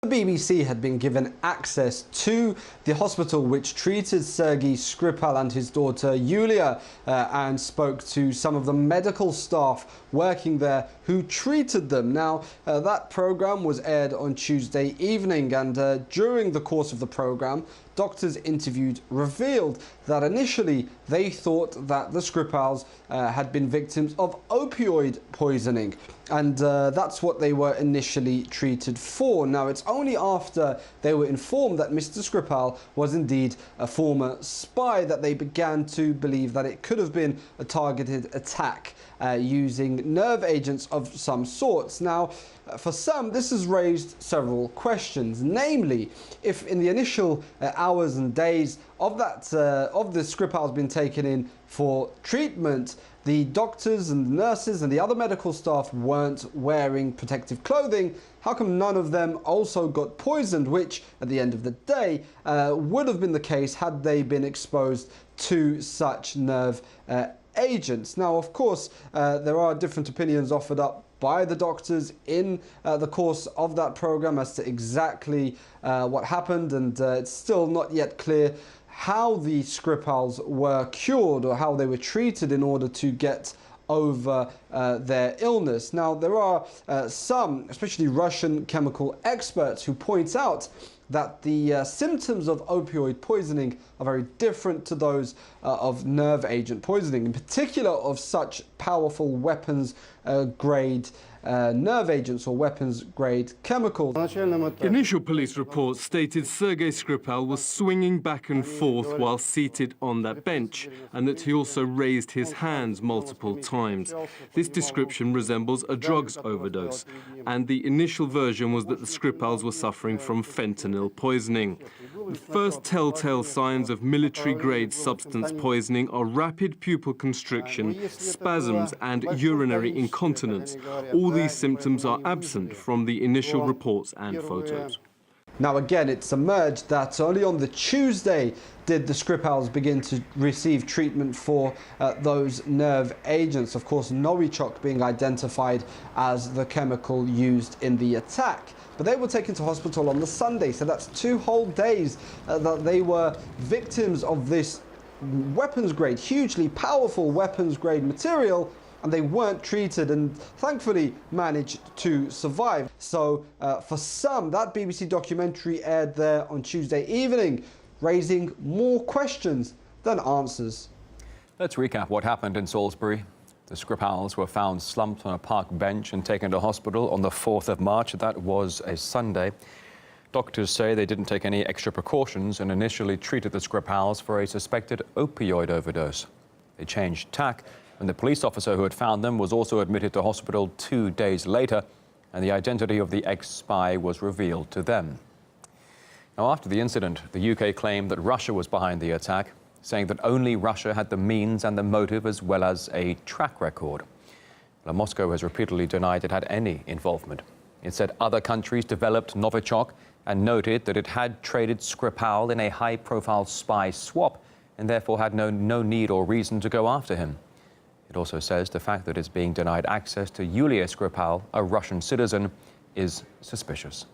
The BBC had been given access to the hospital which treated Sergei Skripal and his daughter Yulia and spoke to some of the medical staff working there who treated them. Now, that programme was aired on Tuesday evening, and during the course of the programme, doctors interviewed revealed that initially they thought that the Skripals had been victims of opioid poisoning, and that's what they were initially treated for. Now, it's only after they were informed that Mr. Skripal was indeed a former spy that they began to believe that it could have been a targeted attack using nerve agents of some sorts. Now, for some, this has raised several questions, namely, if in the initial hours and days of that of the Skripals been taken in for treatment, the doctors and nurses and the other medical staff weren't wearing protective clothing, how come none of them also got poisoned, which at the end of the day would have been the case had they been exposed to such nerve agents? Now, of course, there are different opinions offered up by the doctors in the course of that program as to exactly what happened, and it's still not yet clear how the Skripals were cured or how they were treated in order to get over their illness. Now, there are some, especially Russian chemical experts, who point out that the symptoms of opioid poisoning are very different to those of nerve agent poisoning, in particular of such powerful weapons grade nerve agents or weapons grade chemicals. Initial police reports stated Sergei Skripal was swinging back and forth while seated on that bench, and that he also raised his hands multiple times. This description resembles a drugs overdose, and the initial version was that the Skripals were suffering from fentanyl poisoning. The first telltale signs of military-grade substance poisoning are rapid pupil constriction, spasms, and urinary incontinence. All these symptoms are absent from the initial reports and photos. Now, again, it's emerged that only on the Tuesday did the Skripals begin to receive treatment for those nerve agents. Of course, Novichok being identified as the chemical used in the attack. But they were taken to hospital on the Sunday, so that's 2 whole days that they were victims of this weapons-grade, hugely powerful weapons-grade material, and they weren't treated and thankfully managed to survive. So for some, that BBC documentary aired there on Tuesday evening, raising more questions than answers. Let's recap what happened in Salisbury. The Skripals were found slumped on a park bench and taken to hospital on the 4th of March. That was a Sunday. Doctors say they didn't take any extra precautions and initially treated the Skripals for a suspected opioid overdose. They changed tack, and the police officer who had found them was also admitted to hospital 2 days later, and the identity of the ex-spy was revealed to them. Now, after the incident, the UK claimed that Russia was behind the attack, saying that only Russia had the means and the motive as well as a track record. Now, Moscow has repeatedly denied it had any involvement. It said other countries developed Novichok and noted that it had traded Skripal in a high-profile spy swap and therefore had no need or reason to go after him. It also says the fact that it's being denied access to Yulia Skripal, a Russian citizen, is suspicious.